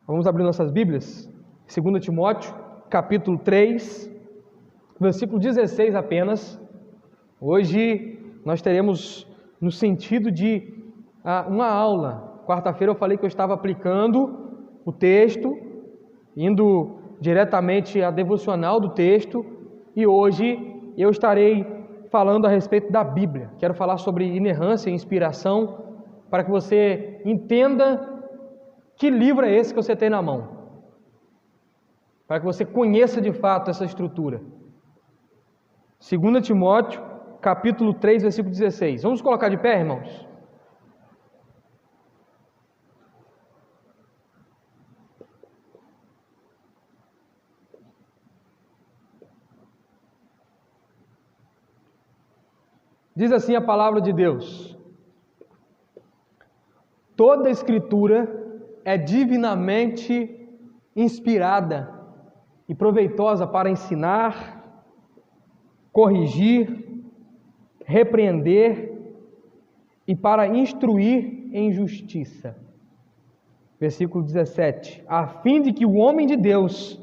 Vamos abrir nossas Bíblias, 2 Timóteo, capítulo 3, versículo 16 apenas. Hoje nós teremos no sentido de uma aula. Quarta-feira eu falei que eu estava aplicando o texto, indo diretamente à devocional do texto, e hoje eu estarei falando a respeito da Bíblia. Quero falar sobre inerrância e inspiração, para que você entenda que livro é esse que você tem na mão, para que você conheça de fato essa estrutura. 2 Timóteo, capítulo 3, versículo 16. Vamos colocar de pé, irmãos? Diz assim a palavra de Deus: toda a Escritura é divinamente inspirada e proveitosa para ensinar, corrigir, repreender e para instruir em justiça. Versículo 17: a fim de que o homem de Deus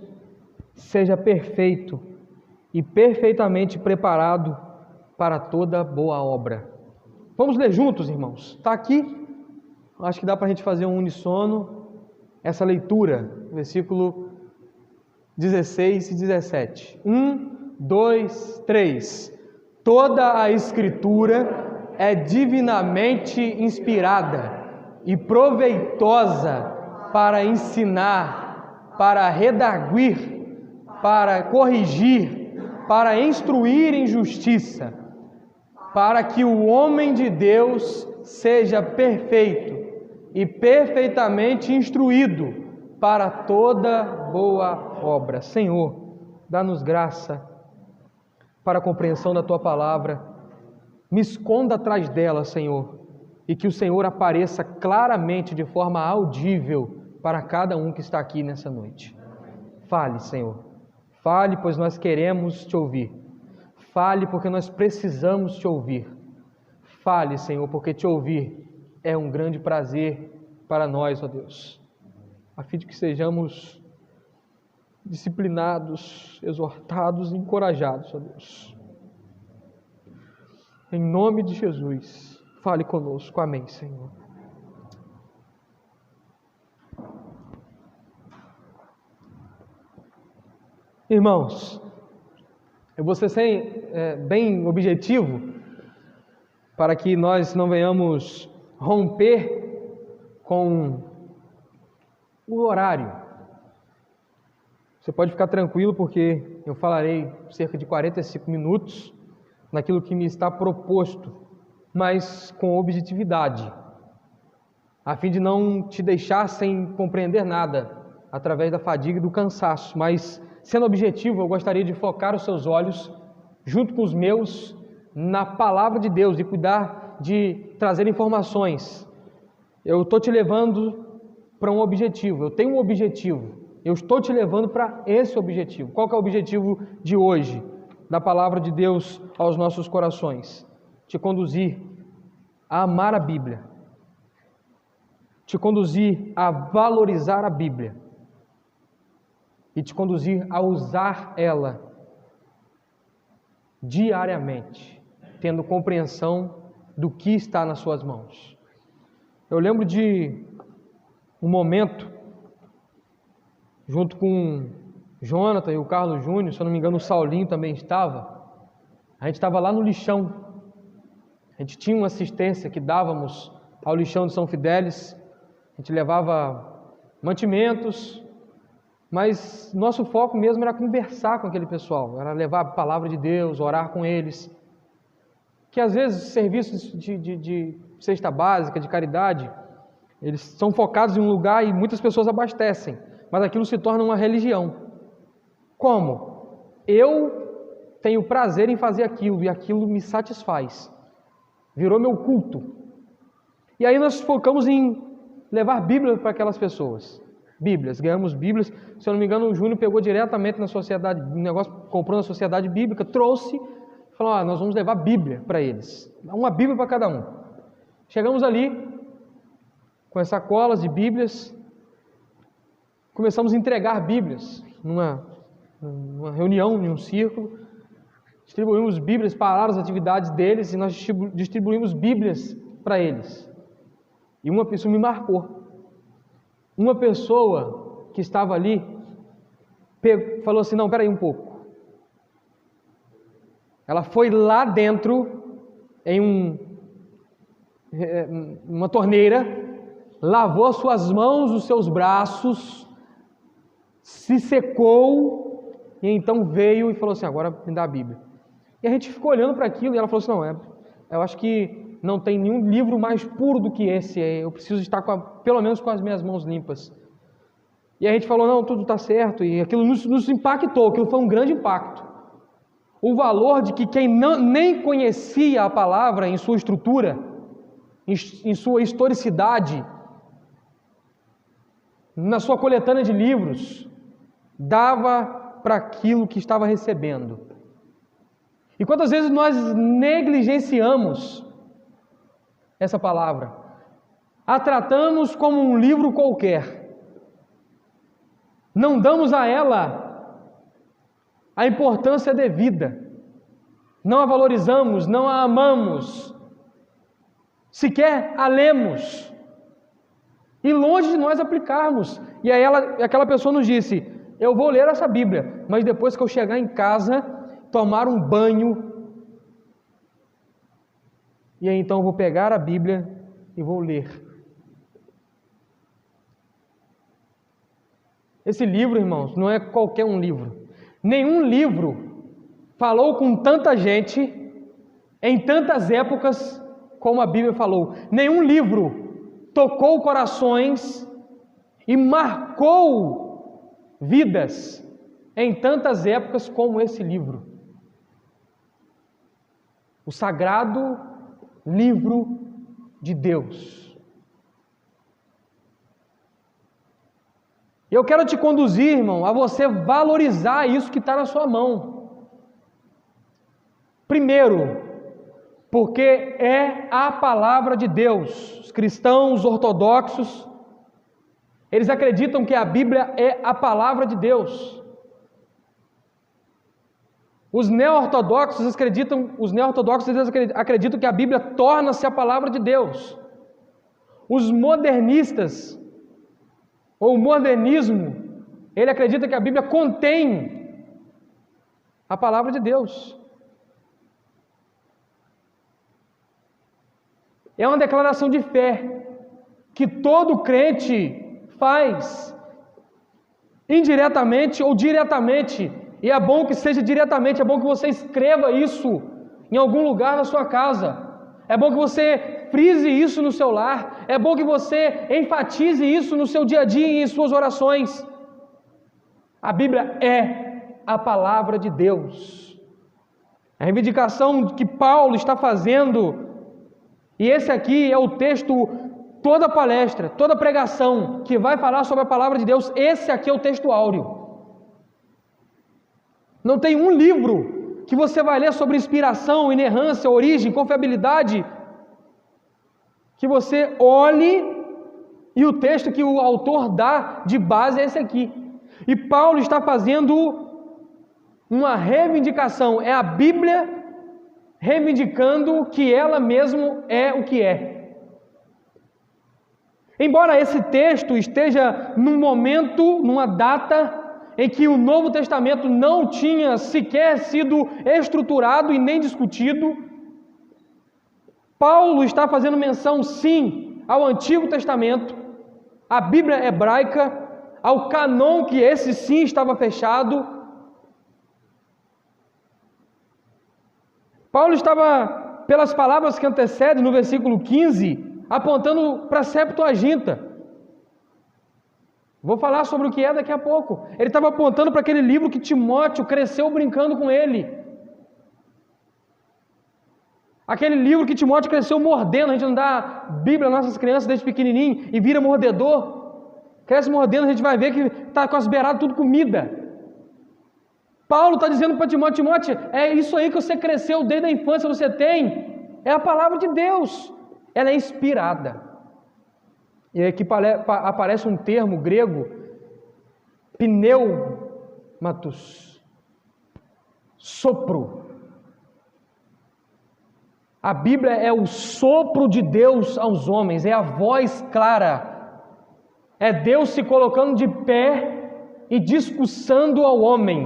seja perfeito e perfeitamente preparado para toda boa obra. Vamos ler juntos, irmãos? Está aqui. Acho que dá para a gente fazer um unissono essa leitura, versículo 16 e 17. 1, 2, 3. Toda a Escritura é divinamente inspirada e proveitosa para ensinar, para redarguir, para corrigir, para instruir em justiça, para que o homem de Deus seja perfeito e perfeitamente instruído para toda boa obra. Senhor, dá-nos graça para a compreensão da Tua palavra. Me esconda atrás dela, Senhor, e que o Senhor apareça claramente, de forma audível, para cada um que está aqui nessa noite. Fale, Senhor. Fale, pois nós queremos Te ouvir. Fale, porque nós precisamos Te ouvir. Fale, Senhor, porque Te ouvir é um grande prazer para nós, ó Deus, a fim de que sejamos disciplinados, exortados e encorajados, ó Deus. Em nome de Jesus, fale conosco. Amém, Senhor. Irmãos, eu vou ser bem objetivo, para que nós não venhamos romper com o horário. Você pode ficar tranquilo, porque eu falarei cerca de 45 minutos naquilo que me está proposto, mas com objetividade, a fim de não te deixar sem compreender nada através da fadiga e do cansaço. Mas, sendo objetivo, eu gostaria de focar os seus olhos, junto com os meus, na palavra de Deus e cuidar de trazer informações. Eu estou te levando para um objetivo, eu tenho um objetivo, eu estou te levando para esse objetivo. Qual que é o objetivo de hoje, da palavra de Deus aos nossos corações? Te conduzir a amar a Bíblia, te conduzir a valorizar a Bíblia e te conduzir a usar ela diariamente, tendo compreensão do que está nas suas mãos. Eu lembro de um momento, junto com Jonathan e o Carlos Júnior, se eu não me engano o Saulinho também estava. A gente estava lá no lixão. A gente tinha uma assistência que dávamos ao lixão de São Fidélis. A gente levava mantimentos, mas nosso foco mesmo era conversar com aquele pessoal, era levar a palavra de Deus, orar com eles. Que às vezes serviços de cesta básica, de caridade, eles são focados em um lugar e muitas pessoas abastecem, mas aquilo se torna uma religião. Como? Eu tenho prazer em fazer aquilo e aquilo me satisfaz. Virou meu culto. E aí nós focamos em levar Bíblia para aquelas pessoas. Bíblias, ganhamos Bíblias. Se eu não me engano, o Júnior pegou diretamente na sociedade, um negócio, comprou na sociedade bíblica, trouxe, falou: nós vamos levar Bíblia para eles. Uma Bíblia para cada um. Chegamos ali com as sacolas de Bíblias. começamos a entregar Bíblias numa reunião, em um círculo. Distribuímos Bíblias, pararam as atividades deles e nós distribuímos Bíblias para eles. E uma pessoa me marcou. Uma pessoa que estava ali falou assim: não, espera aí um pouco. Ela foi lá dentro, em uma torneira, lavou as suas mãos, os seus braços, se secou, e então veio e falou assim: agora me dá a Bíblia. E a gente ficou olhando para aquilo, e ela falou assim: não, eu acho que não tem nenhum livro mais puro do que esse, eu preciso estar pelo menos com as minhas mãos limpas. E a gente falou: não, tudo está certo, e aquilo nos impactou, aquilo foi um grande impacto. O valor de que quem nem conhecia a palavra em sua estrutura, em sua historicidade, na sua coletânea de livros, dava para aquilo que estava recebendo. E quantas vezes nós negligenciamos essa palavra, a tratamos como um livro qualquer, não damos a ela a importância devida, não a valorizamos, não a amamos, sequer a lemos, e longe de nós aplicarmos. E aí aquela pessoa nos disse: eu vou ler essa Bíblia, mas depois que eu chegar em casa, tomar um banho, e aí então eu vou pegar a Bíblia e vou ler. Esse livro, irmãos, não é qualquer um livro. Nenhum livro falou com tanta gente, em tantas épocas, como a Bíblia falou. Nenhum livro tocou corações e marcou vidas em tantas épocas como esse livro. O sagrado livro de Deus. Eu quero te conduzir, irmão, a você valorizar isso que está na sua mão. Primeiro, porque é a palavra de Deus. Os cristãos ortodoxos, eles acreditam que a Bíblia é a palavra de Deus. Os neo-ortodoxos acreditam que a Bíblia torna-se a palavra de Deus. Os modernistas, ou o modernismo, ele acredita que a Bíblia contém a palavra de Deus. É uma declaração de fé que todo crente faz, indiretamente ou diretamente. E é bom que seja diretamente, é bom que você escreva isso em algum lugar na sua casa. É bom que você frise isso no seu lar. É bom que você enfatize isso no seu dia a dia e em suas orações. A Bíblia é a palavra de Deus. A reivindicação que Paulo está fazendo, e esse aqui é o texto, toda palestra, toda pregação que vai falar sobre a palavra de Deus, esse aqui é o texto áureo. Não tem um livro que você vai ler sobre inspiração, inerrância, origem, confiabilidade, que você olhe e o texto que o autor dá de base é esse aqui. E Paulo está fazendo uma reivindicação, é a Bíblia reivindicando que ela mesmo é o que é. Embora esse texto esteja num momento, numa data em que o Novo Testamento não tinha sequer sido estruturado e nem discutido, Paulo está fazendo menção, sim, ao Antigo Testamento, à Bíblia hebraica, ao canon que esse sim estava fechado. Paulo estava, pelas palavras que antecedem no versículo 15, apontando para a Septuaginta. Vou falar sobre o que é daqui a pouco. Ele estava apontando para aquele livro que Timóteo cresceu brincando com ele. Aquele livro que Timóteo cresceu mordendo. A gente não dá Bíblia às nossas crianças desde pequenininho e vira mordedor. Cresce mordendo, a gente vai ver que está com as beiradas tudo comida. Paulo está dizendo para Timóteo: Timóteo, é isso aí que você cresceu desde a infância, você tem. É a palavra de Deus. Ela é inspirada. E aqui aparece um termo grego pneumatos, sopro. A Bíblia é o sopro de Deus aos homens, é a voz clara, é Deus se colocando de pé e discursando ao homem.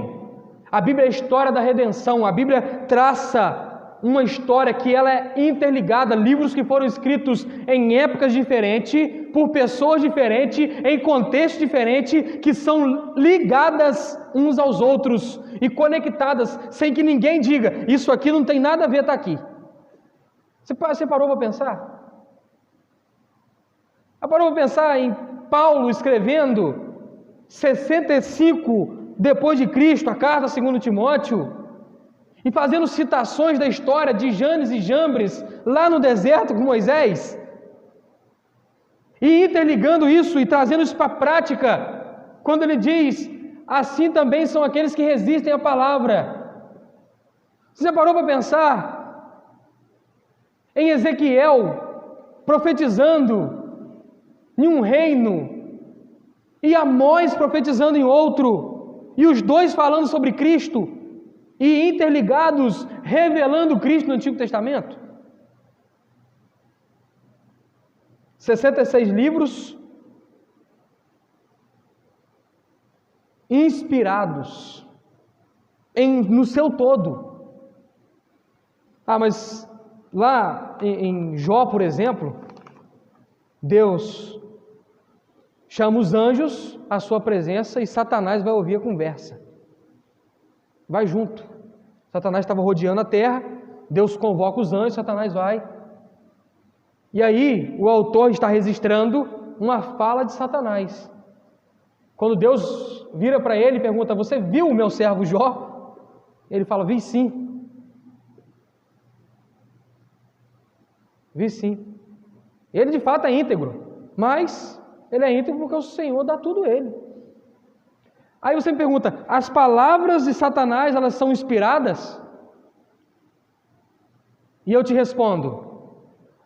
A Bíblia é a história da redenção, a Bíblia traça uma história que ela é interligada, livros que foram escritos em épocas diferentes, por pessoas diferentes, em contextos diferentes, que são ligadas uns aos outros e conectadas, sem que ninguém diga, isso aqui não tem nada a ver, está aqui. Você parou para pensar? Parou para pensar em Paulo escrevendo 65 depois de Cristo, a carta segundo Timóteo, e fazendo citações da história de Janes e Jambres lá no deserto com Moisés, e interligando isso e trazendo isso para a prática, quando ele diz, assim também são aqueles que resistem à palavra. Você já parou para pensar em Ezequiel profetizando em um reino e Amós profetizando em outro, e os dois falando sobre Cristo e interligados, revelando Cristo no Antigo Testamento? 66 livros inspirados no seu todo. Mas lá em Jó, por exemplo, Deus chama os anjos à sua presença e Satanás vai ouvir a conversa. Vai junto. Satanás estava rodeando a terra, Deus convoca os anjos, Satanás vai. E aí o autor está registrando uma fala de Satanás. Quando Deus vira para ele e pergunta, você viu o meu servo Jó? Ele fala, vi sim. Vi sim. Ele de fato é íntegro, mas ele é íntegro porque o Senhor dá tudo a ele. Aí você me pergunta, as palavras de Satanás, elas são inspiradas? E eu te respondo,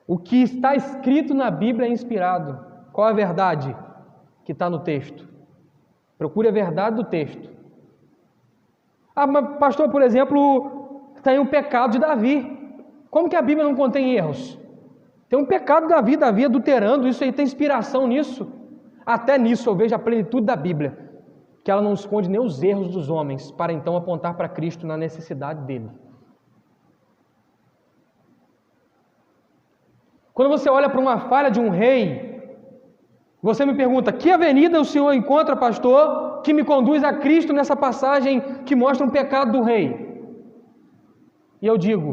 o que está escrito na Bíblia é inspirado. Qual é a verdade que está no texto? Procure a verdade do texto. Mas pastor, por exemplo, tem um pecado de Davi. Como que a Bíblia não contém erros? Tem um pecado de Davi adulterando, isso aí tem inspiração nisso. Até nisso eu vejo a plenitude da Bíblia, que ela não esconde nem os erros dos homens, para então apontar para Cristo na necessidade dele. Quando você olha para uma falha de um rei, você me pergunta, que avenida o senhor encontra, pastor, que me conduz a Cristo nessa passagem que mostra um pecado do rei? E eu digo,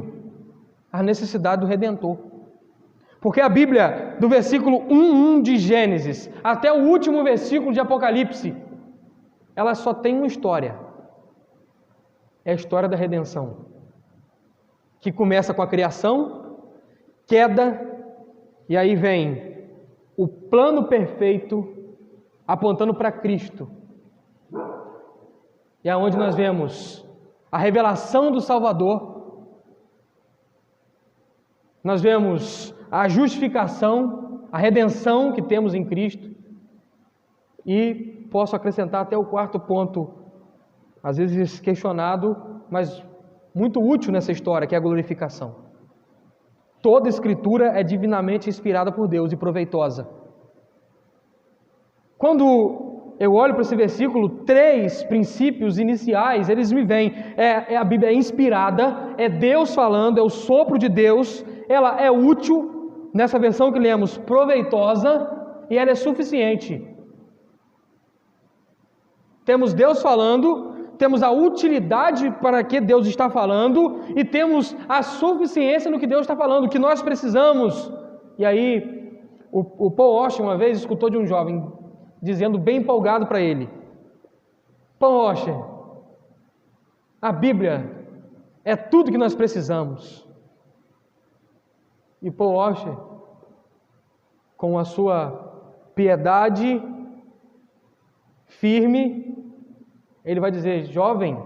a necessidade do Redentor. Porque a Bíblia, do versículo 1:1 de Gênesis, até o último versículo de Apocalipse, ela só tem uma história. É a história da redenção. Que começa com a criação, queda, e aí vem o plano perfeito apontando para Cristo. E aonde nós vemos a revelação do Salvador, nós vemos a justificação, a redenção que temos em Cristo, e posso acrescentar até o quarto ponto, às vezes questionado, mas muito útil nessa história, que é a glorificação. Toda Escritura é divinamente inspirada por Deus e proveitosa. Quando eu olho para esse versículo, 3 princípios iniciais, eles me vêm. A Bíblia é inspirada, é Deus falando, é o sopro de Deus, ela é útil, nessa versão que lemos, proveitosa, e ela é suficiente. Temos Deus falando, temos a utilidade para que Deus está falando e temos a suficiência no que Deus está falando, o que nós precisamos. E aí, o Paul Washer uma vez escutou de um jovem dizendo bem empolgado para ele, Paul Washer, a Bíblia é tudo que nós precisamos. E Paul Washer, com a sua piedade firme, ele vai dizer, jovem,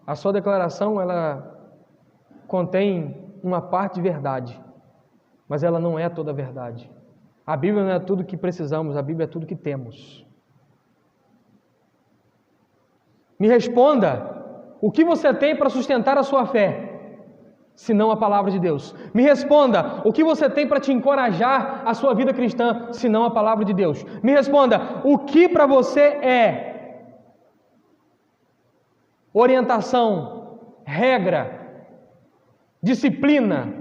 a sua declaração, ela contém uma parte de verdade, mas ela não é toda a verdade. A Bíblia não é tudo que precisamos, a Bíblia é tudo que temos. Me responda, o que você tem para sustentar a sua fé, se não a palavra de Deus? Me responda, o que você tem para te encorajar a sua vida cristã, se não a palavra de Deus? Me responda, o que para você é orientação, regra, disciplina,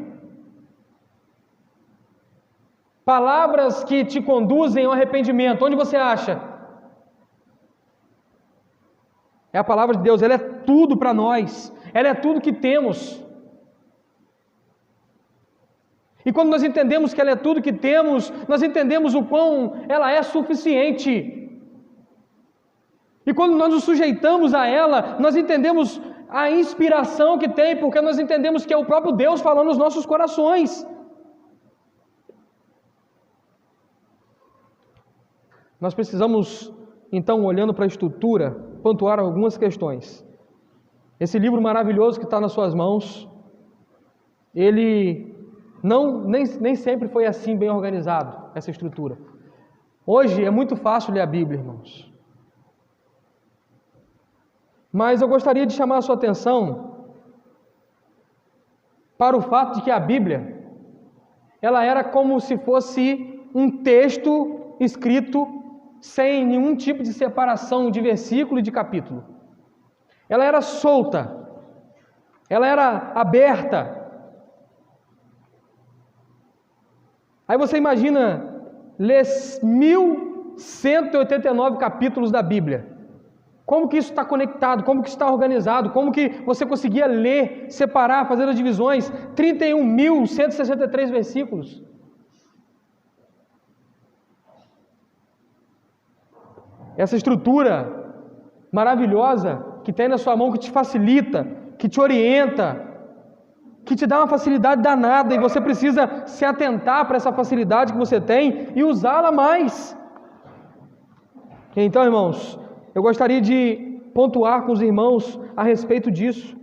palavras que te conduzem ao arrependimento? Onde você acha? É a palavra de Deus, ela é tudo para nós, ela é tudo que temos. E quando nós entendemos que ela é tudo que temos, nós entendemos o quão ela é suficiente. E quando nós nos sujeitamos a ela, nós entendemos a inspiração que tem, porque nós entendemos que é o próprio Deus falando nos nossos corações. Nós precisamos, então, olhando para a estrutura, pontuar algumas questões. Esse livro maravilhoso que está nas suas mãos, ele nem sempre foi assim bem organizado, essa estrutura. Hoje é muito fácil ler a Bíblia, irmãos. Mas eu gostaria de chamar a sua atenção para o fato de que a Bíblia, ela era como se fosse um texto escrito sem nenhum tipo de separação de versículo e de capítulo. Ela era solta, ela era aberta. Aí você imagina ler 1189 capítulos da Bíblia. Como que isso está conectado? Como que isso está organizado? Como que você conseguia ler, separar, fazer as divisões? 31.163 versículos. Essa estrutura maravilhosa que tem na sua mão, que te facilita, que te orienta, que te dá uma facilidade danada, e você precisa se atentar para essa facilidade que você tem e usá-la mais. Então, irmãos, eu gostaria de pontuar com os irmãos a respeito disso.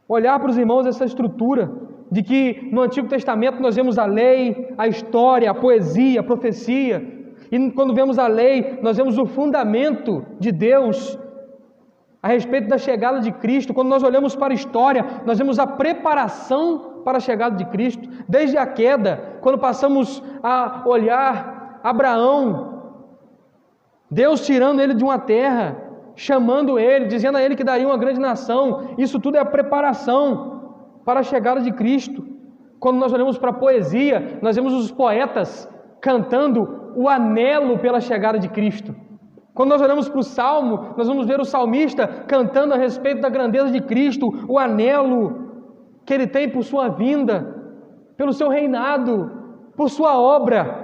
Olhar para os irmãos essa estrutura de que no Antigo Testamento nós vemos a lei, a história, a poesia, a profecia. E quando vemos a lei, nós vemos o fundamento de Deus a respeito da chegada de Cristo. Quando nós olhamos para a história, nós vemos a preparação para a chegada de Cristo. Desde a queda, quando passamos a olhar Abraão, Deus tirando ele de uma terra, chamando ele, dizendo a ele que daria uma grande nação. Isso tudo é a preparação para a chegada de Cristo. Quando nós olhamos para a poesia, nós vemos os poetas cantando o anelo pela chegada de Cristo. Quando nós olhamos para o Salmo, nós vamos ver o salmista cantando a respeito da grandeza de Cristo, o anelo que ele tem por sua vinda, pelo seu reinado, por sua obra.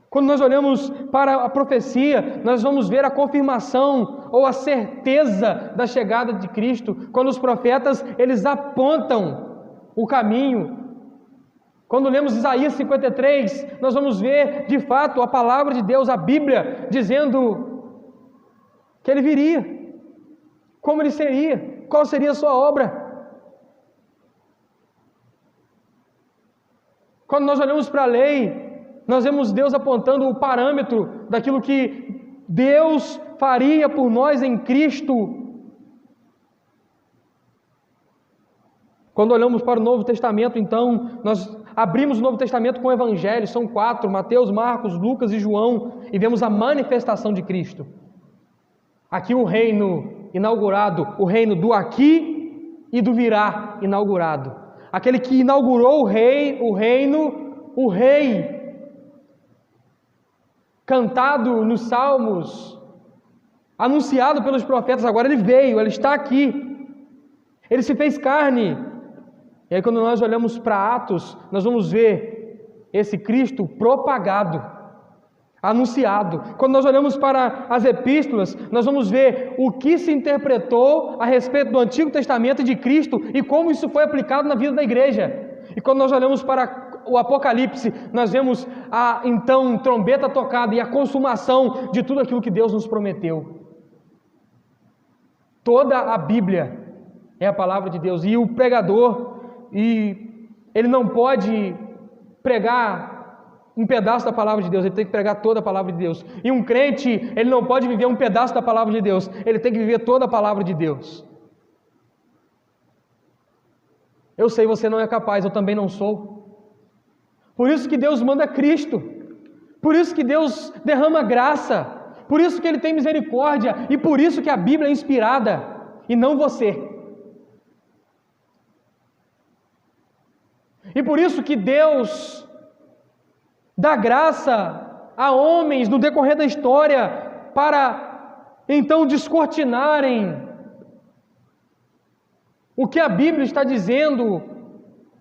Quando nós olhamos para a profecia, nós vamos ver a confirmação ou a certeza da chegada de Cristo. Quando os profetas, eles apontam o caminho. Quando lemos Isaías 53, nós vamos ver, de fato, a palavra de Deus, a Bíblia, dizendo que Ele viria, como Ele seria, qual seria a sua obra. Quando nós olhamos para a lei, nós vemos Deus apontando o parâmetro daquilo que Deus faria por nós em Cristo. Quando olhamos para o Novo Testamento, então, nós abrimos o Novo Testamento com o Evangelho, são 4, Mateus, Marcos, Lucas e João, e vemos a manifestação de Cristo. Aqui o reino inaugurado, o reino do aqui e do virá inaugurado. Aquele que inaugurou o reino, o rei, cantado nos Salmos, anunciado pelos profetas, agora ele veio, ele está aqui, ele se fez carne. E aí quando nós olhamos para Atos, nós vamos ver esse Cristo propagado, anunciado. Quando nós olhamos para as epístolas, nós vamos ver o que se interpretou a respeito do Antigo Testamento e de Cristo e como isso foi aplicado na vida da igreja. E quando nós olhamos para o Apocalipse, nós vemos a então trombeta tocada e a consumação de tudo aquilo que Deus nos prometeu. Toda a Bíblia é a palavra de Deus, e o pregador, ele não pode pregar um pedaço da palavra de Deus, ele tem que pregar toda a palavra de Deus. E um crente, ele não pode viver um pedaço da palavra de Deus, ele tem que viver toda a palavra de Deus. Eu sei, você não é capaz, eu também não sou. Por isso que Deus manda Cristo, por isso que Deus derrama graça, por isso que Ele tem misericórdia, e por isso que a Bíblia é inspirada, e não você. E por isso que Deus dá graça a homens no decorrer da história para então descortinarem o que a Bíblia está dizendo,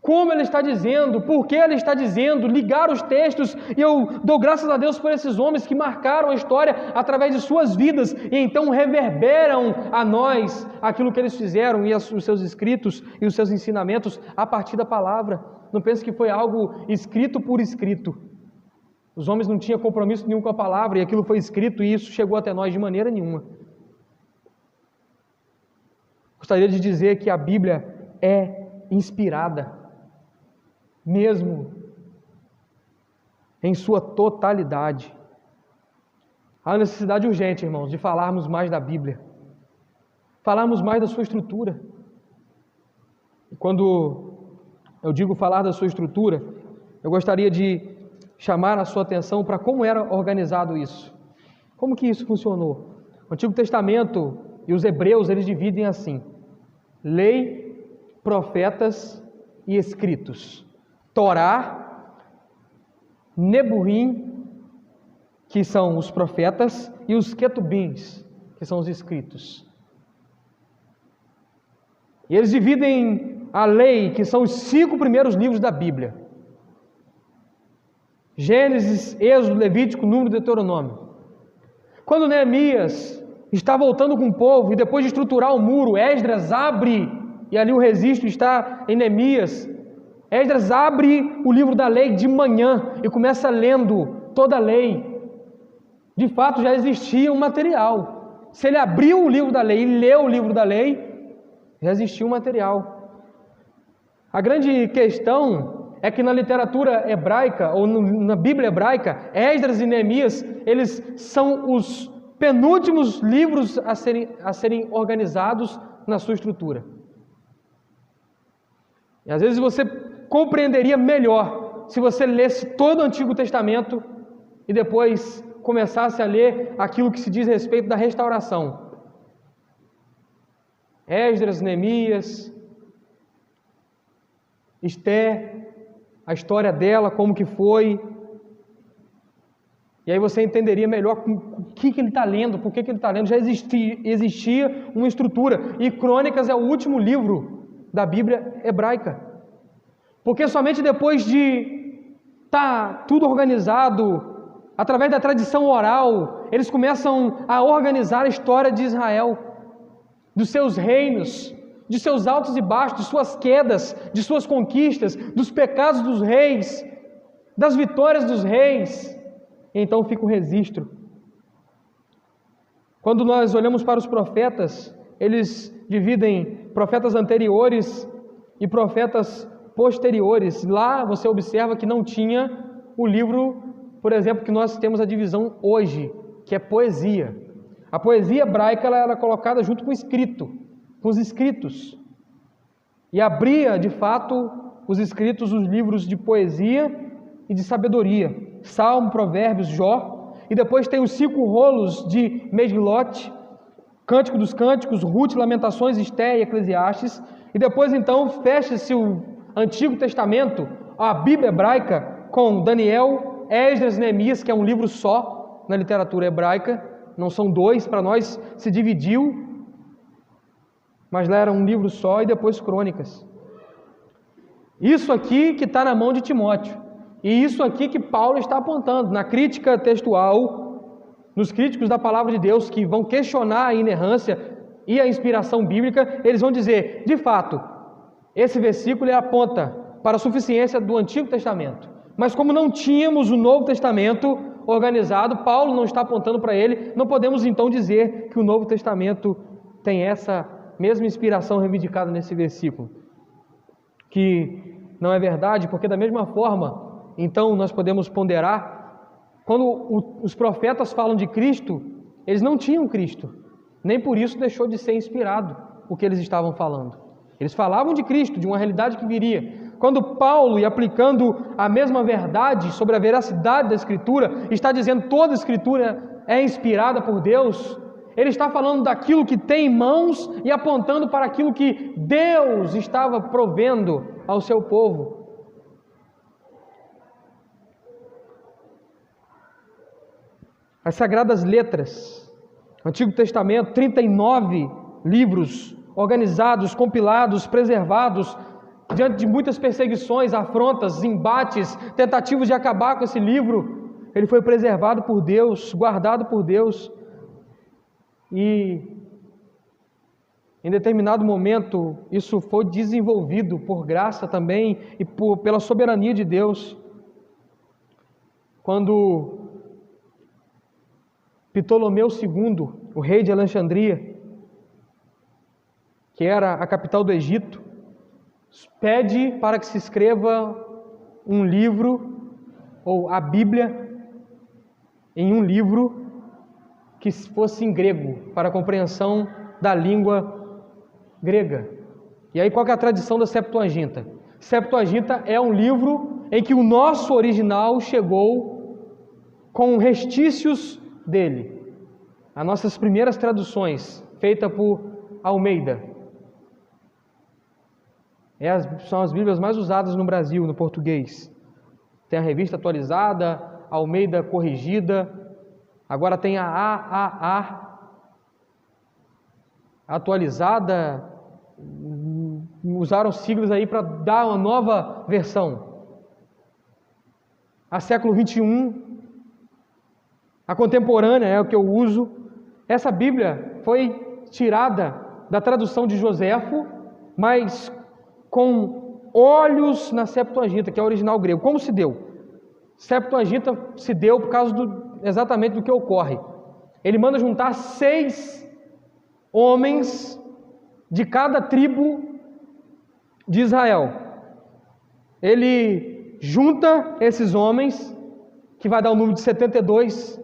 como ela está dizendo, por que ela está dizendo, ligar os textos, e eu dou graças a Deus por esses homens que marcaram a história através de suas vidas, e então reverberam a nós aquilo que eles fizeram, e os seus escritos e os seus ensinamentos a partir da palavra. Não pense que foi algo escrito por escrito. Os homens não tinham compromisso nenhum com a palavra, e aquilo foi escrito, e isso chegou até nós de maneira nenhuma. Gostaria de dizer que a Bíblia é inspirada, mesmo em sua totalidade. Há necessidade urgente, irmãos, de falarmos mais da Bíblia, falarmos mais da sua estrutura. E quando eu digo falar da sua estrutura, eu gostaria de chamar a sua atenção para como era organizado isso. Como que isso funcionou? O Antigo Testamento e os hebreus, eles dividem assim: lei, profetas e escritos. Torá, Nebuim, que são os profetas, e os Ketubins, que são os escritos. E eles dividem a lei, que são os 5 primeiros livros da Bíblia: Gênesis, Êxodo, Levítico, Número e Deuteronômio. Quando Neemias está voltando com o povo, e depois de estruturar o muro, Esdras abre, e ali o registro está em Neemias. Esdras abre o livro da lei de manhã e começa lendo toda a lei. De fato, já existia um material. Se ele abriu o livro da lei e leu o livro da lei, já existia um material. A grande questão é que na literatura hebraica, ou na Bíblia hebraica, Esdras e Neemias, eles são os penúltimos livros a serem organizados na sua estrutura. E às vezes você compreenderia melhor se você lesse todo o Antigo Testamento e depois começasse a ler aquilo que se diz a respeito da restauração. Esdras, Neemias, Esté, a história dela, como que foi. E aí você entenderia melhor o que ele está lendo, por que ele está lendo. Já existia uma estrutura. E Crônicas é o último livro da Bíblia hebraica. Porque somente depois de estar tudo organizado, através da tradição oral, eles começam a organizar a história de Israel, dos seus reinos, de seus altos e baixos, de suas quedas, de suas conquistas, dos pecados dos reis, das vitórias dos reis. Então fica o registro. Quando nós olhamos para os profetas, eles dividem profetas anteriores e profetas posteriores. Lá você observa que não tinha o livro, por exemplo, que nós temos a divisão hoje, que é poesia. A poesia hebraica ela era colocada junto com o escrito, com os escritos. E abria, de fato, os escritos, os livros de poesia e de sabedoria. Salmo, Provérbios, Jó, e depois tem os 5 rolos de Megilote, Cântico dos Cânticos, Ruth, Lamentações, Esté e Eclesiastes, e depois então fecha-se o Antigo Testamento, a Bíblia hebraica, com Daniel, Esdras e Neemias, que é um livro só na literatura hebraica, não são 2, para nós se dividiu, mas lá era um livro só, e depois Crônicas. Isso aqui que está na mão de Timóteo. E isso aqui que Paulo está apontando na crítica textual, nos críticos da palavra de Deus que vão questionar a inerrância e a inspiração bíblica, eles vão dizer, de fato, esse versículo ele aponta para a suficiência do Antigo Testamento. Mas como não tínhamos o Novo Testamento organizado, Paulo não está apontando para ele, não podemos então dizer que o Novo Testamento tem essa mesma inspiração reivindicada nesse versículo. Que não é verdade, porque da mesma forma então nós podemos ponderar, quando os profetas falam de Cristo, eles não tinham Cristo, nem por isso deixou de ser inspirado o que eles estavam falando. Eles falavam de Cristo, de uma realidade que viria. Quando Paulo, e aplicando a mesma verdade sobre a veracidade da Escritura, está dizendo que toda a Escritura é inspirada por Deus, ele está falando daquilo que tem em mãos e apontando para aquilo que Deus estava provendo ao seu povo. As Sagradas Letras, Antigo Testamento, 39 livros organizados, compilados, preservados, diante de muitas perseguições, afrontas, embates, tentativas de acabar com esse livro, ele foi preservado por Deus, guardado por Deus, e em determinado momento isso foi desenvolvido por graça também e pela soberania de Deus. Quando Ptolomeu II, o rei de Alexandria, que era a capital do Egito, pede para que se escreva um livro, ou a Bíblia, em um livro que fosse em grego, para a compreensão da língua grega. E aí qual que é a tradição da Septuaginta? Septuaginta é um livro em que o nosso original chegou com restícios dele. As nossas primeiras traduções, feitas por Almeida, são as Bíblias mais usadas no Brasil, no português. Tem a Revista Atualizada, Almeida Corrigida, agora tem a AAA atualizada, usaram siglas aí para dar uma nova versão. A século 21, a contemporânea é o que eu uso. Essa Bíblia foi tirada da tradução de Joséfo, mas com olhos na Septuaginta, que é o original grego. Como se deu? Septuaginta se deu por causa exatamente do que ocorre. Ele manda juntar 6 homens de cada tribo de Israel. Ele junta esses homens, que vai dar o número de 72.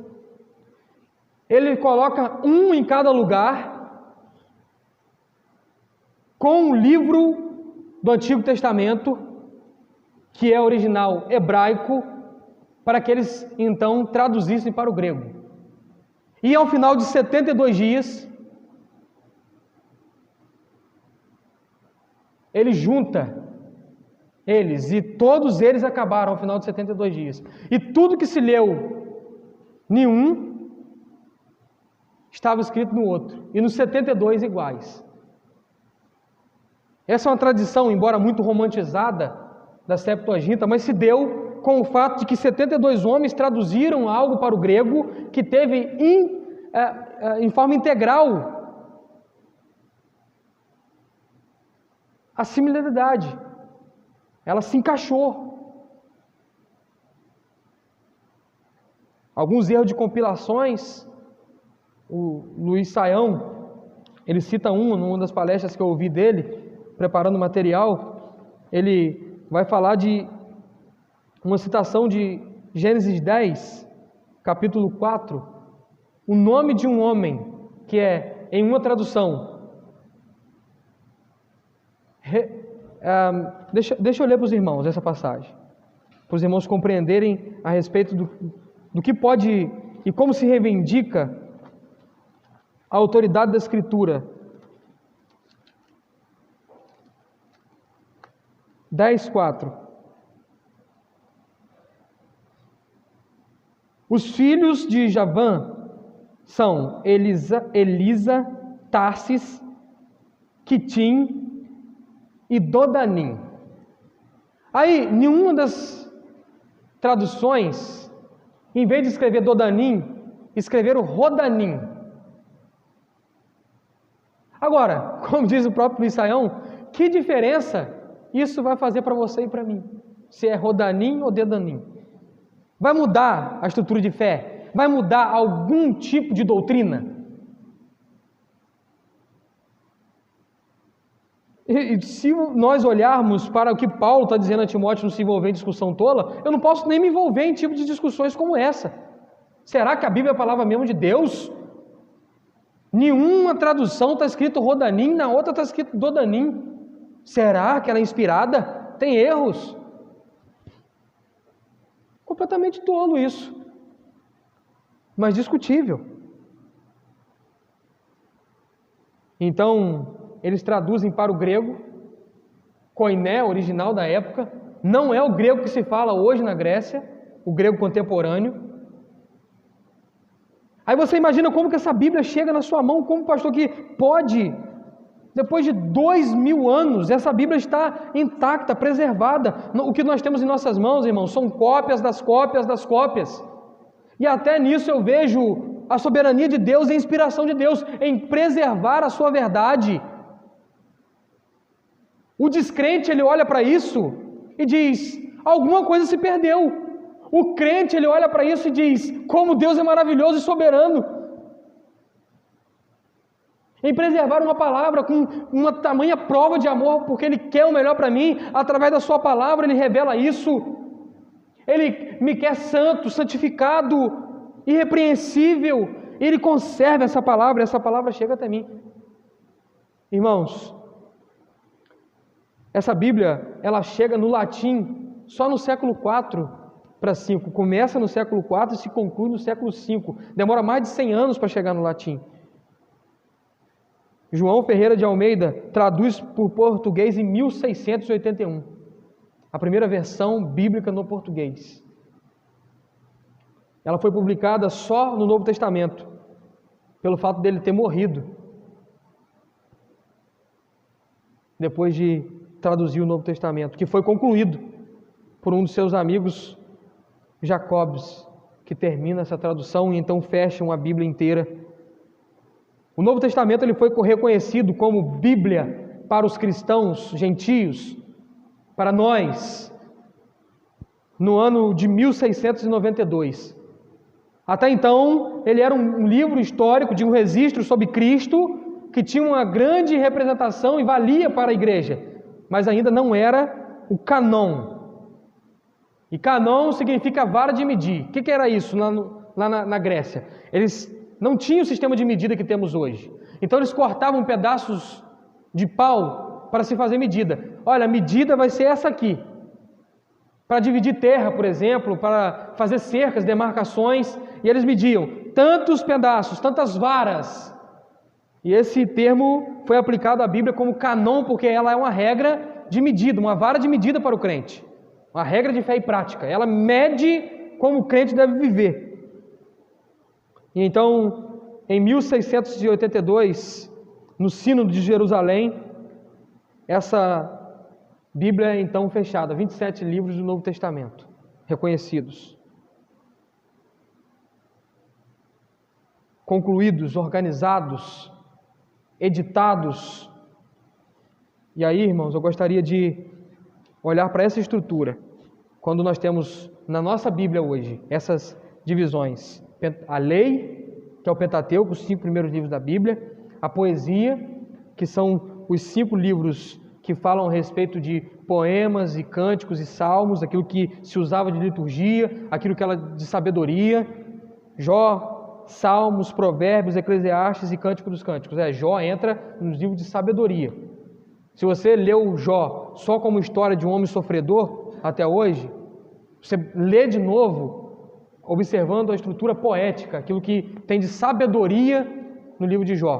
Ele coloca um em cada lugar, com um livro do Antigo Testamento, que é original hebraico, para que eles então traduzissem para o grego. E ao final de 72 dias, ele junta eles, e todos eles acabaram ao final de 72 dias. E tudo que se leu em um, estava escrito no outro, e nos 72 iguais. Essa é uma tradição, embora muito romantizada, da Septuaginta, mas se deu com o fato de que 72 homens traduziram algo para o grego que teve em forma integral a similaridade. Ela se encaixou. Alguns erros de compilações, o Luiz Saião, ele cita numa das palestras que eu ouvi dele, preparando o material, ele vai falar de uma citação de Gênesis 10, capítulo 4, o nome de um homem, que é, em uma tradução, deixa eu ler para os irmãos essa passagem, para os irmãos compreenderem a respeito do que pode e como se reivindica a autoridade da Escritura. 10:4. Os filhos de Javã são Elisa, Tarsis, Quitim e Dodanim. Aí, nenhuma das traduções, em vez de escrever Dodanim, escreveram Rodanim. Agora, como diz o próprio Luiz Saião, que diferença isso vai fazer para você e para mim? Se é Rodanim ou Dedanim? Vai mudar a estrutura de fé? Vai mudar algum tipo de doutrina? E se nós olharmos para o que Paulo está dizendo a Timóteo não se envolver em discussão tola, eu não posso nem me envolver em tipo de discussões como essa. Será que a Bíblia é a palavra mesmo de Deus? Nenhuma tradução está escrito Rodanim, na outra está escrito Dodanim. Será que ela é inspirada? Tem erros. Completamente tolo isso. Mas discutível. Então, eles traduzem para o grego, koiné, original da época, não é o grego que se fala hoje na Grécia, o grego contemporâneo. Aí você imagina como que essa Bíblia chega na sua mão, como pastor que pode, depois de 2000 anos, essa Bíblia está intacta, preservada. O que nós temos em nossas mãos, irmãos, são cópias das cópias das cópias. E até nisso eu vejo a soberania de Deus e a inspiração de Deus em preservar a sua verdade. O descrente, ele olha para isso e diz, alguma coisa se perdeu. O crente, ele olha para isso e diz, como Deus é maravilhoso e soberano. Em preservar uma palavra com uma tamanha prova de amor, porque Ele quer o melhor para mim, através da sua palavra Ele revela isso. Ele me quer santo, santificado, irrepreensível. Ele conserva essa palavra, e essa palavra chega até mim. Irmãos, essa Bíblia, ela chega no latim só no século 4 para 5. Começa no século 4 e se conclui no século 5. Demora mais de 100 anos para chegar no latim. João Ferreira de Almeida traduz por português em 1681. A primeira versão bíblica no português. Ela foi publicada só no Novo Testamento, pelo fato dele ter morrido, depois de traduzir o Novo Testamento, que foi concluído por um de seus amigos, Jacobs, que termina essa tradução e então fecham a Bíblia inteira. O Novo Testamento ele foi reconhecido como Bíblia para os cristãos gentios, para nós, no ano de 1692. Até então, ele era um livro histórico de um registro sobre Cristo, que tinha uma grande representação e valia para a igreja, mas ainda não era o canon. E canon significa vara de medir. O que era isso lá na Grécia? Eles não tinham o sistema de medida que temos hoje. Então eles cortavam pedaços de pau para se fazer medida. Olha, a medida vai ser essa aqui. Para dividir terra, por exemplo, para fazer cercas, demarcações, e eles mediam tantos pedaços, tantas varas. E esse termo foi aplicado à Bíblia como canon, porque ela é uma regra de medida, uma vara de medida para o crente. Uma regra de fé e prática. Ela mede como o crente deve viver. E então, em 1682, no Sínodo de Jerusalém, essa Bíblia é então fechada, 27 livros do Novo Testamento, reconhecidos. Concluídos, organizados, editados. E aí, irmãos, eu gostaria de olhar para essa estrutura, quando nós temos na nossa Bíblia hoje, essas divisões. A lei, que é o Pentateuco, os 5 primeiros livros da Bíblia, a poesia, que são os 5 livros que falam a respeito de poemas e cânticos e salmos, aquilo que se usava de liturgia, aquilo que era de sabedoria, Jó, Salmos, Provérbios, Eclesiastes e Cântico dos Cânticos. Jó entra nos livros de sabedoria. Se você leu Jó só como história de um homem sofredor até hoje, você lê de novo, observando a estrutura poética, aquilo que tem de sabedoria no livro de Jó.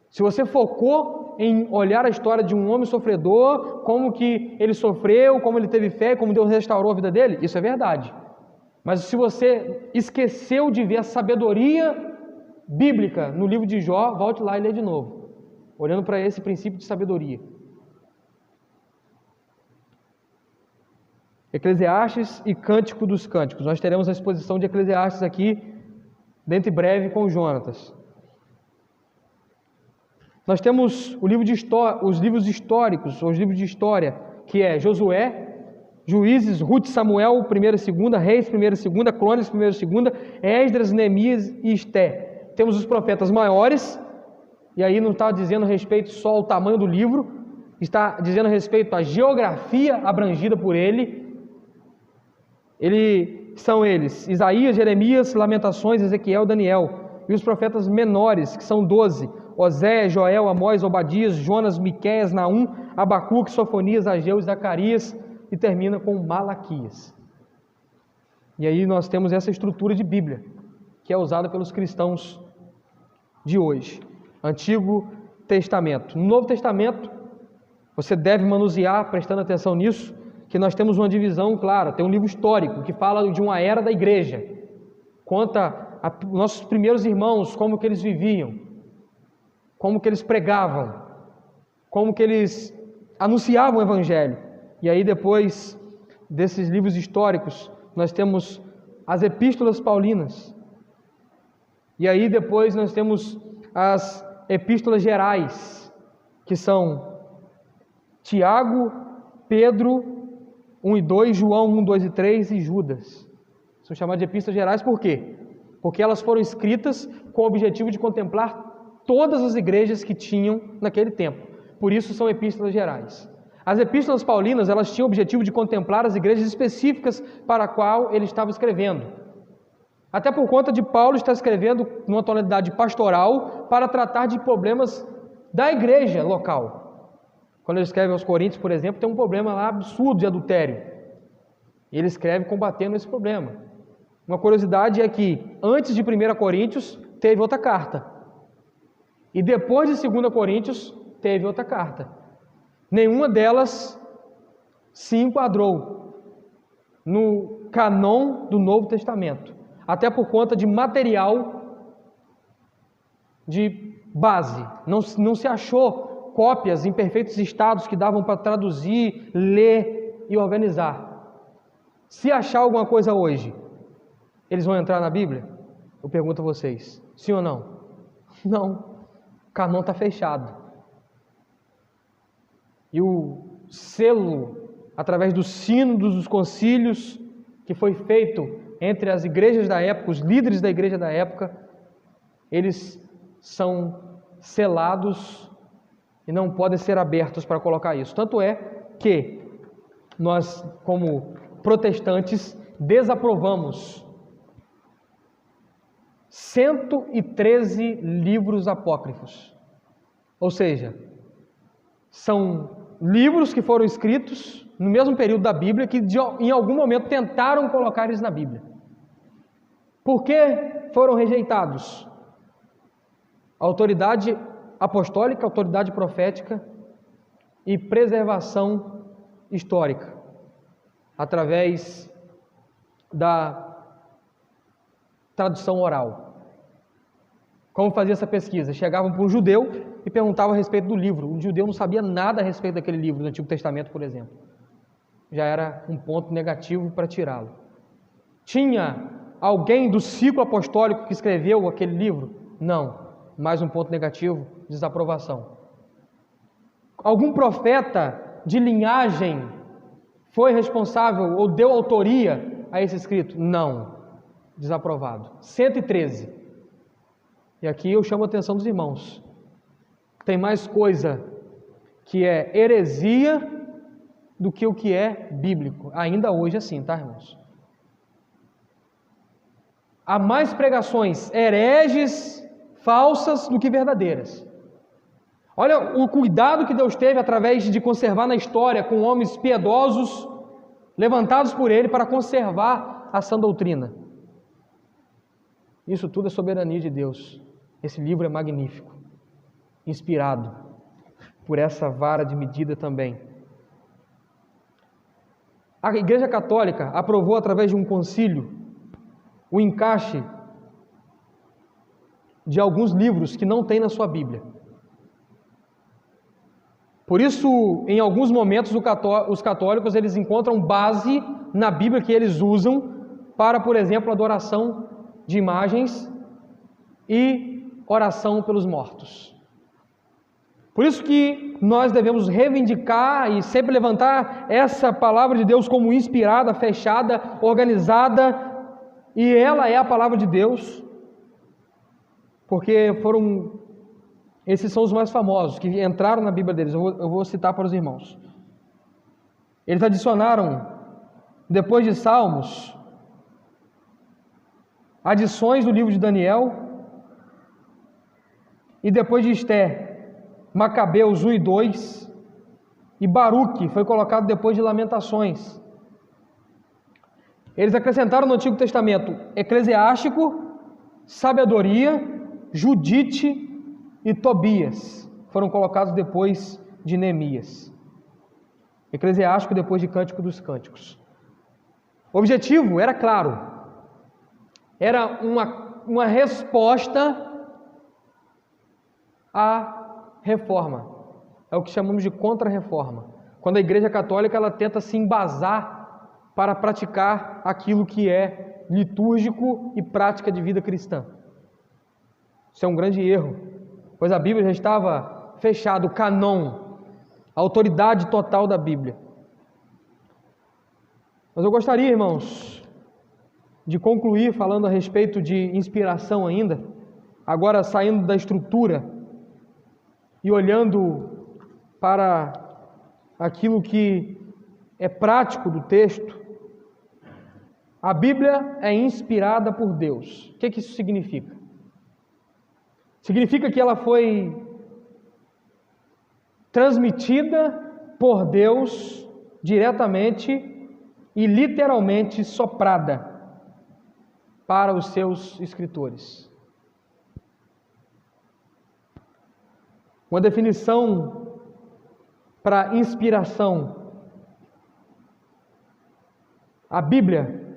Se você focou em olhar a história de um homem sofredor, como que ele sofreu, como ele teve fé, como Deus restaurou a vida dele, isso é verdade. Mas se você esqueceu de ver a sabedoria bíblica no livro de Jó, volte lá e lê de novo, olhando para esse princípio de sabedoria. Eclesiastes e Cântico dos Cânticos. Nós teremos a exposição de Eclesiastes aqui, dentro em breve, com o Jonatas. Nós temos os livros históricos, os livros de história, que é Josué, Juízes, Ruth, Samuel, 1ª e 2ª, Reis, 1ª e 2ª, Crônicas, 1ª e 2ª, Esdras, Neemias e Esté. Temos os profetas maiores, e aí não está dizendo respeito só ao tamanho do livro, está dizendo respeito à geografia abrangida por ele. São eles, Isaías, Jeremias, Lamentações, Ezequiel, Daniel, e os profetas menores, que são 12, Oséias, Joel, Amós, Obadias, Jonas, Miqueias, Naum, Abacuque, Sofonias, Ageu e Zacarias, e termina com Malaquias. E aí nós temos essa estrutura de Bíblia, que é usada pelos cristãos de hoje. Antigo Testamento. No Novo Testamento, você deve manusear, prestando atenção nisso, que nós temos uma divisão clara. Tem um livro histórico que fala de uma era da igreja, conta nossos primeiros irmãos, como que eles viviam, como que eles pregavam, como que eles anunciavam o Evangelho. E aí depois desses livros históricos, nós temos as epístolas paulinas. E aí depois nós temos as epístolas gerais, que são Tiago, Pedro, 1 e 2, João 1, 2 e 3 e Judas. São chamadas de epístolas gerais por quê? Porque elas foram escritas com o objetivo de contemplar todas as igrejas que tinham naquele tempo. Por isso são epístolas gerais. As epístolas paulinas, elas tinham o objetivo de contemplar as igrejas específicas para a qual ele estava escrevendo. Até por conta de Paulo estar escrevendo numa tonalidade pastoral para tratar de problemas da igreja local. Quando ele escreve aos Coríntios, por exemplo, tem um problema lá absurdo de adultério. E ele escreve combatendo esse problema. Uma curiosidade é que antes de 1 Coríntios teve outra carta. E depois de 2 Coríntios teve outra carta. Nenhuma delas se enquadrou no canon do Novo Testamento. Até por conta de material de base. Não se achou cópias em perfeitos estados que davam para traduzir, ler e organizar. Se achar alguma coisa hoje, eles vão entrar na Bíblia? Eu pergunto a vocês, sim ou não? Não, o canon está fechado. E o selo, através dos sínodos, dos concílios, que foi feito entre as igrejas da época, os líderes da igreja da época, eles são selados e não podem ser abertos para colocar isso. Tanto é que nós, como protestantes, desaprovamos 113 livros apócrifos. Ou seja, são livros que foram escritos no mesmo período da Bíblia, que em algum momento tentaram colocar eles na Bíblia. Por que foram rejeitados? A autoridade apostólica, autoridade profética e preservação histórica, através da tradução oral. Como fazia essa pesquisa? Chegavam para um judeu e perguntavam a respeito do livro. O judeu não sabia nada a respeito daquele livro, do Antigo Testamento, por exemplo. Já era um ponto negativo para tirá-lo. Tinha alguém do ciclo apostólico que escreveu aquele livro? Não. Mais um ponto negativo, desaprovação. Algum profeta de linhagem foi responsável ou deu autoria a esse escrito? Não. Desaprovado. 113. E aqui eu chamo a atenção dos irmãos. Tem mais coisa que é heresia do que o que é bíblico. Ainda hoje é assim, tá, irmãos? Há mais pregações hereges, falsas, do que verdadeiras. Olha o cuidado que Deus teve através de conservar na história com homens piedosos, levantados por Ele para conservar a sã doutrina. Isso tudo é soberania de Deus. Esse livro é magnífico, inspirado por essa vara de medida também. A Igreja Católica aprovou através de um concílio o encaixe de alguns livros que não tem na sua Bíblia. Por isso, em alguns momentos, os católicos eles encontram base na Bíblia que eles usam para, por exemplo, adoração de imagens e oração pelos mortos. Por isso que nós devemos reivindicar e sempre levantar essa palavra de Deus como inspirada, fechada, organizada, e ela é a palavra de Deus, porque foram Esses são os mais famosos, que entraram na Bíblia deles. Eu vou citar para os irmãos. Eles adicionaram, depois de Salmos, adições do livro de Daniel, e depois de Esther, Macabeus 1 e 2, e Baruque foi colocado depois de Lamentações. Eles acrescentaram no Antigo Testamento Eclesiástico, Sabedoria, Judite e Tobias. Foram colocados depois de Neemias. Eclesiástico depois de Cântico dos Cânticos. O objetivo era claro. Era uma resposta à reforma. É o que chamamos de contra-reforma. Quando a Igreja Católica ela tenta se embasar para praticar aquilo que é litúrgico e prática de vida cristã. Isso é um grande erro, pois a Bíblia já estava fechada, o cânon, a autoridade total da Bíblia. Mas eu gostaria, irmãos, de concluir falando a respeito de inspiração ainda, agora saindo da estrutura e olhando para aquilo que é prático do texto. A Bíblia é inspirada por Deus. O que isso significa? Significa que ela foi transmitida por Deus diretamente e literalmente soprada para os seus escritores. Uma definição para inspiração. A Bíblia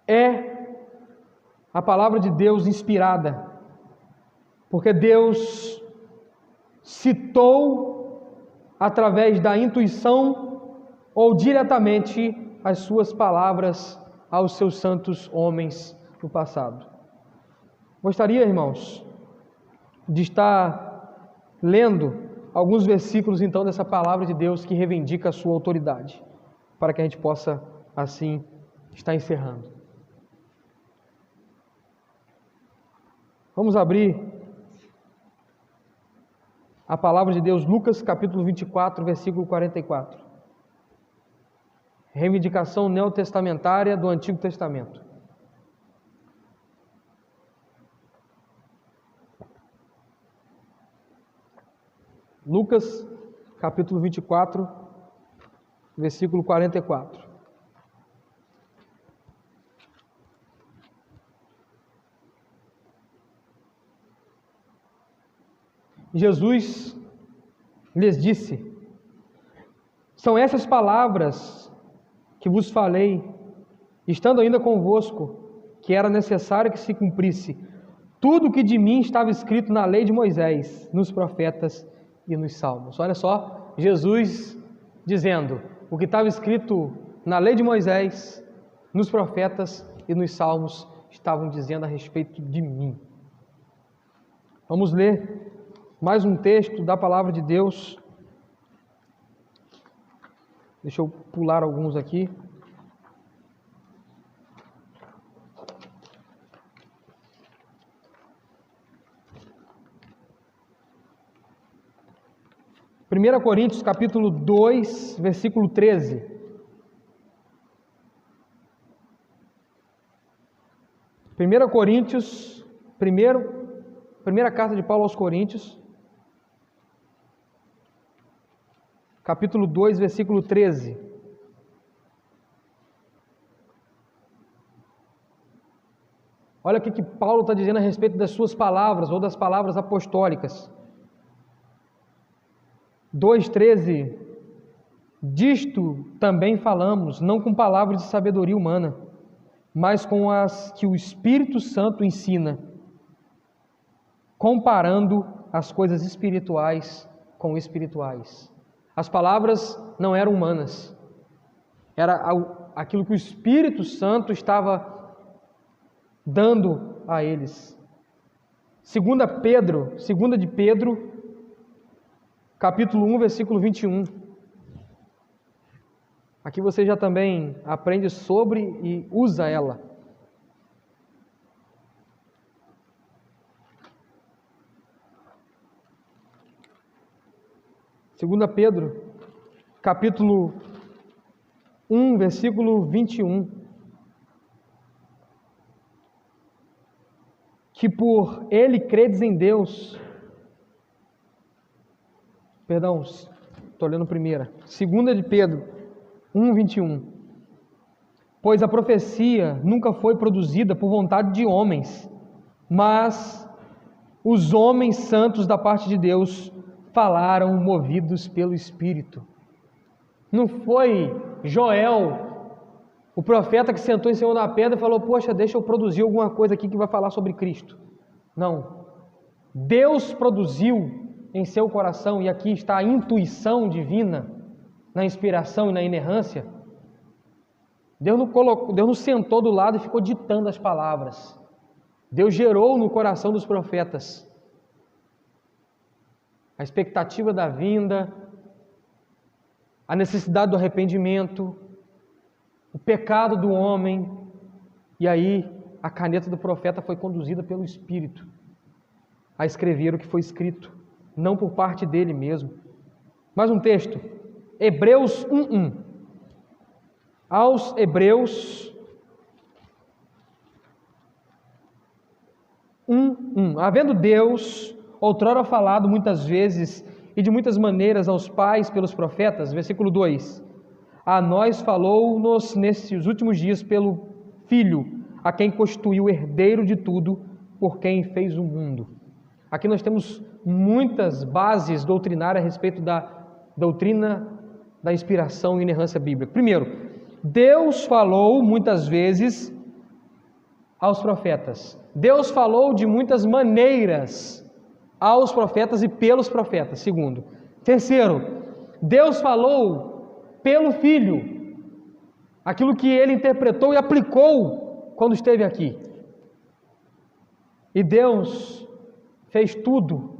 é a palavra de Deus inspirada, porque Deus citou através da intuição ou diretamente as suas palavras aos seus santos homens do passado. Gostaria, irmãos, de estar lendo alguns versículos então dessa palavra de Deus que reivindica a sua autoridade, para que a gente possa assim estar encerrando. Vamos abrir a palavra de Deus, Lucas capítulo 24, versículo 44. Reivindicação neotestamentária do Antigo Testamento. Lucas capítulo 24, versículo 44. Jesus lhes disse: são essas palavras que vos falei, estando ainda convosco, que era necessário que se cumprisse tudo o que de mim estava escrito na lei de Moisés, nos profetas e nos salmos. Olha só, Jesus dizendo o que estava escrito na lei de Moisés, nos profetas e nos salmos estavam dizendo a respeito de mim. Vamos ler mais um texto da palavra de Deus. Deixa eu pular alguns aqui. Primeira Coríntios capítulo 2, versículo 13. Primeira carta de Paulo aos Coríntios, capítulo 2, versículo 13. Olha o que Paulo está dizendo a respeito das suas palavras, ou das palavras apostólicas. 2,13. Disto também falamos, não com palavras de sabedoria humana, mas com as que o Espírito Santo ensina, comparando as coisas espirituais com espirituais. As palavras não eram humanas, era aquilo que o Espírito Santo estava dando a eles. 2 de Pedro, capítulo 1, versículo 21. Aqui você já também aprende sobre e usa ela. 2 Pedro, capítulo 1, versículo 21. Que por ele credes em Deus. Perdão, estou lendo primeira. 2 de Pedro 1, 21. Pois a profecia nunca foi produzida por vontade de homens, mas os homens santos da parte de Deus falaram movidos pelo Espírito. Não foi Joel, o profeta que sentou em cima da pedra e falou: poxa, deixa eu produzir alguma coisa aqui que vai falar sobre Cristo. Não. Deus produziu em seu coração, e aqui está a intuição divina, na inspiração e na inerrância. Deus não sentou do lado e ficou ditando as palavras. Deus gerou no coração dos profetas a expectativa da vinda, a necessidade do arrependimento, o pecado do homem, e aí a caneta do profeta foi conduzida pelo Espírito a escrever o que foi escrito, não por parte dele mesmo. Mais um texto, Hebreus 1:1. Aos Hebreus 1:1. Havendo Deus outrora falado muitas vezes e de muitas maneiras aos pais pelos profetas, versículo 2, a nós falou-nos nesses últimos dias pelo Filho, a quem constituiu o herdeiro de tudo, por quem fez o mundo. Aqui nós temos muitas bases doutrinárias a respeito da doutrina da inspiração e inerrância bíblica. Primeiro, Deus falou muitas vezes aos profetas. Deus falou de muitas maneiras aos profetas e pelos profetas. Segundo. Terceiro, Deus falou pelo Filho, aquilo que ele interpretou e aplicou quando esteve aqui. E Deus fez tudo.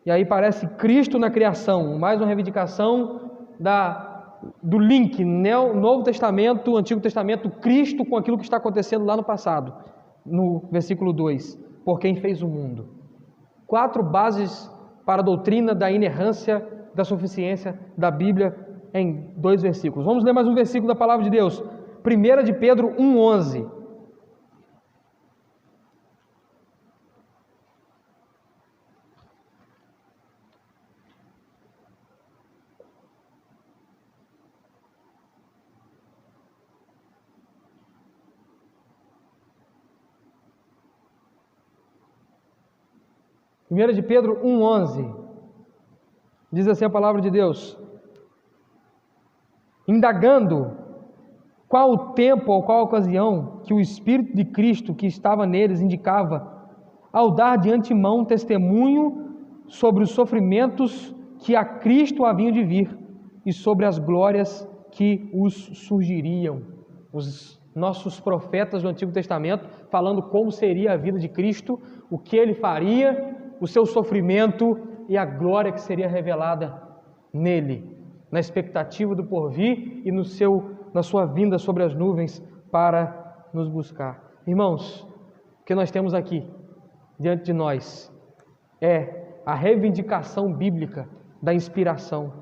E aí parece Cristo na criação, mais uma reivindicação do link, Novo Testamento, Antigo Testamento, Cristo com aquilo que está acontecendo lá no passado, no versículo 2, por quem fez o mundo. 4 bases para a doutrina da inerrância, da suficiência da Bíblia em 2 versículos. Vamos ler mais um versículo da Palavra de Deus, 1 de Pedro 1:11. Primeira de Pedro 1:11, diz assim a palavra de Deus: indagando qual o tempo ou qual a ocasião que o Espírito de Cristo que estava neles indicava, ao dar de antemão testemunho sobre os sofrimentos que a Cristo haviam de vir e sobre as glórias que os surgiriam. Os nossos profetas do Antigo Testamento falando como seria a vida de Cristo, o que ele faria, o seu sofrimento e a glória que seria revelada nele, na expectativa do porvir e na sua vinda sobre as nuvens para nos buscar. Irmãos, o que nós temos aqui diante de nós é a reivindicação bíblica da inspiração,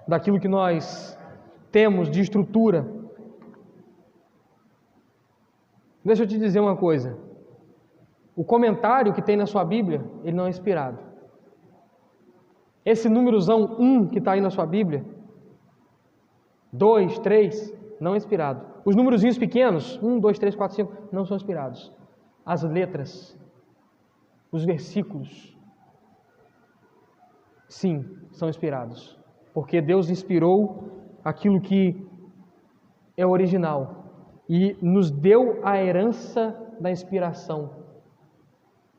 daquilo que nós temos de estrutura. Deixa eu te dizer uma coisa. O comentário que tem na sua Bíblia, ele não é inspirado. Esse númerozão 1 que está aí na sua Bíblia, 2, 3, não é inspirado. Os númerozinhos pequenos, 1, 2, 3, 4, 5, não são inspirados. As letras, os versículos, sim, são inspirados. Porque Deus inspirou aquilo que é original e nos deu a herança da inspiração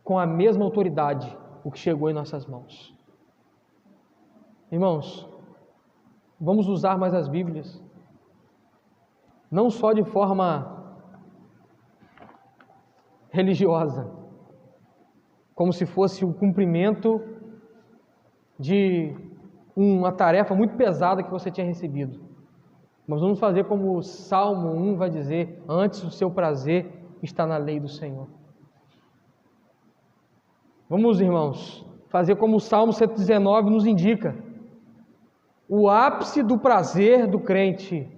com a mesma autoridade, o que chegou em nossas mãos. Irmãos, vamos usar mais as Bíblias, não só de forma religiosa, como se fosse o cumprimento de uma tarefa muito pesada que você tinha recebido. Mas vamos fazer como o Salmo 1 vai dizer: antes o seu prazer está na lei do Senhor. Vamos, irmãos, fazer como o Salmo 119 nos indica: O ápice do prazer do crente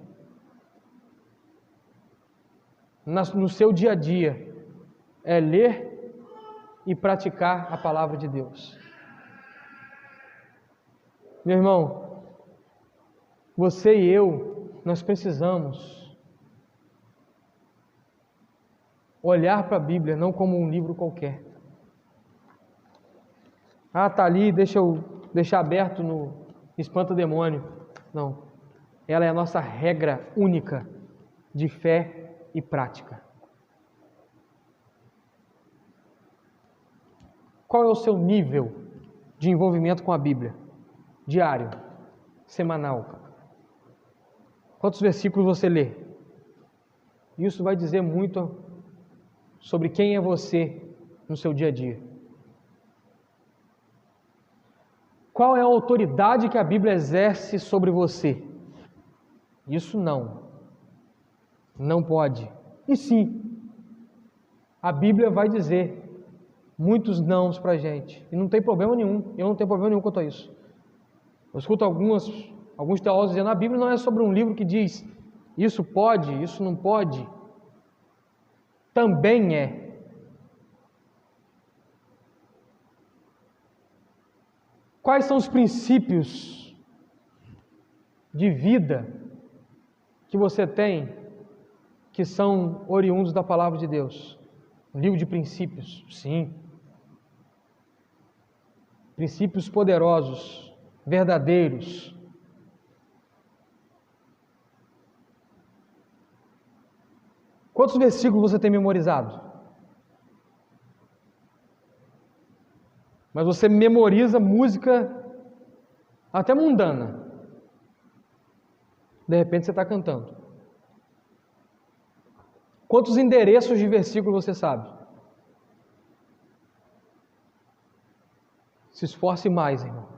no seu dia a dia é ler e praticar a palavra de Deus. Meu irmão, você e eu, nós precisamos olhar para a Bíblia não como um livro qualquer. Ah, está ali, deixa eu deixar aberto no espanta demônio. Não. Ela é a nossa regra única de fé e prática. Qual é o seu nível de envolvimento com a Bíblia? Diário, semanal. Quantos versículos você lê? Isso vai dizer muito sobre quem é você no seu dia a dia. Qual é a autoridade que a Bíblia exerce sobre você? Isso não pode. E sim, a Bíblia vai dizer muitos nãos para a gente. E não tem problema nenhum. Eu não tenho problema nenhum quanto a isso. Eu escuto alguns teólogos dizendo: a Bíblia não é sobre um livro que diz isso pode, isso não pode. Também é. Quais são os princípios de vida que você tem que são oriundos da palavra de Deus? Um livro de princípios, sim. Princípios poderosos, verdadeiros. Quantos versículos você tem memorizado? Mas você memoriza música até mundana. De repente você está cantando. Quantos endereços de versículo você sabe? Se esforce mais, irmão.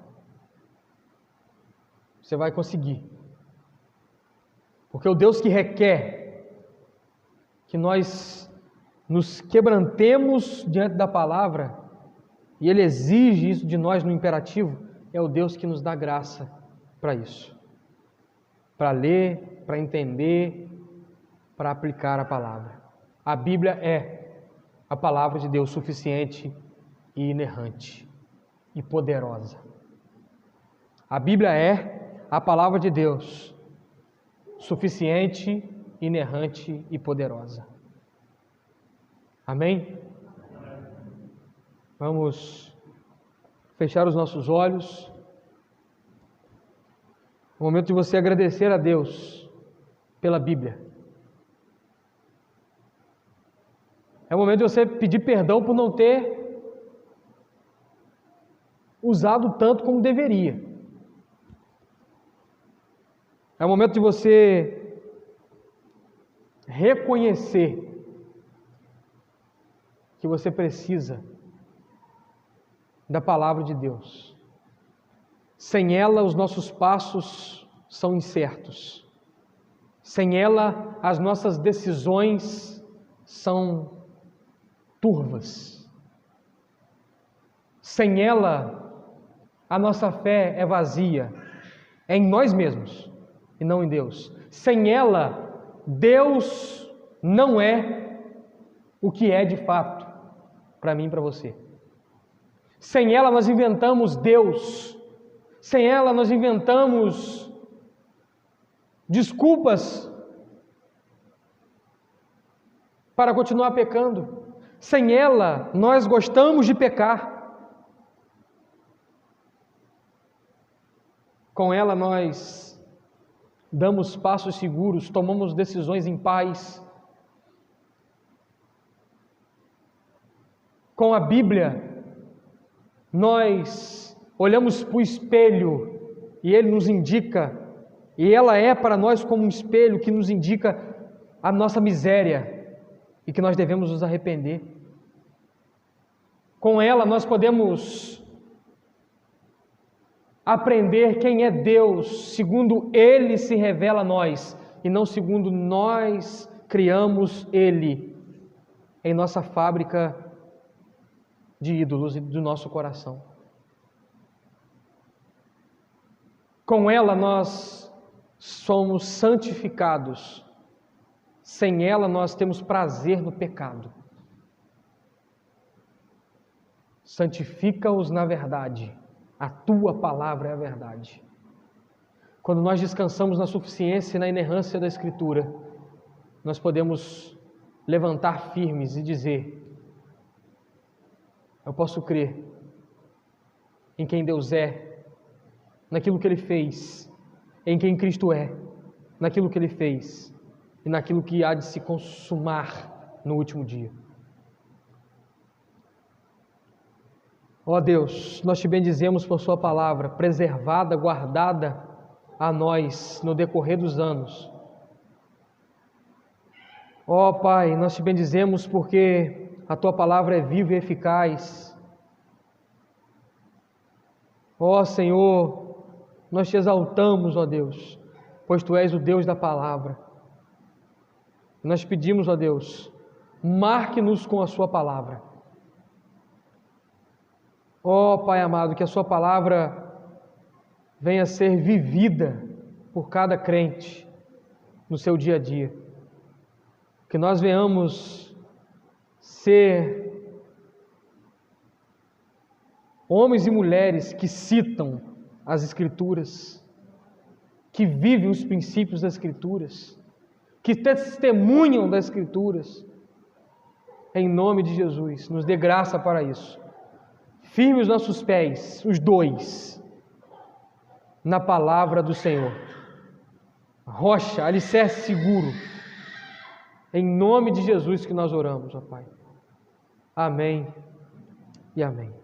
Você vai conseguir. Porque o Deus que requer que nós nos quebrantemos diante da palavra, e Ele exige isso de nós no imperativo, é o Deus que nos dá graça para isso. Para ler, para entender, para aplicar a palavra. A Bíblia é a palavra de Deus suficiente e inerrante e poderosa. A Bíblia é a palavra de Deus suficiente, inerrante e poderosa. Amém? Vamos fechar os nossos olhos. É o momento de você agradecer a Deus pela Bíblia. É o momento de você pedir perdão por não ter usado tanto como deveria. É o momento de você reconhecer que você precisa da palavra de Deus. Sem ela, os nossos passos são incertos. Sem ela, as nossas decisões são turvas. Sem ela, a nossa fé é vazia. É em nós mesmos e não em Deus. Sem ela, Deus não é o que é de fato para mim e para você. Sem ela nós inventamos Deus. Sem ela nós inventamos desculpas para continuar pecando. Sem ela nós gostamos de pecar. Com ela nós damos passos seguros, tomamos decisões em paz. Com a Bíblia nós olhamos para o espelho e ele nos indica, e ela é para nós como um espelho que nos indica a nossa miséria e que nós devemos nos arrepender. Com ela nós podemos aprender quem é Deus, segundo Ele se revela a nós, e não segundo nós criamos Ele em nossa fábrica de ídolos do nosso coração. Com ela nós somos santificados. Sem ela nós temos prazer no pecado. Santifica-os na verdade. A tua palavra é a verdade. Quando nós descansamos na suficiência e na inerrância da Escritura, nós podemos levantar firmes e dizer: eu posso crer em quem Deus é, naquilo que Ele fez, em quem Cristo é, naquilo que Ele fez e naquilo que há de se consumar no último dia. Ó Deus, nós te bendizemos por Sua palavra, preservada, guardada a nós no decorrer dos anos. Ó Pai, nós te bendizemos porque a Tua palavra é viva e eficaz. Ó Senhor, nós te exaltamos, ó Deus, pois Tu és o Deus da palavra. Nós pedimos, ó Deus, marque-nos com a Sua palavra. Ó Pai amado, que a Sua palavra venha a ser vivida por cada crente no seu dia a dia. Que nós venhamos ser homens e mulheres que citam as Escrituras, que vivem os princípios das Escrituras, que testemunham das Escrituras. Em nome de Jesus, nos dê graça para isso. Firme os nossos pés, os dois, na palavra do Senhor. Rocha, alicerce seguro. Em nome de Jesus que nós oramos, ó Pai. Amém e amém.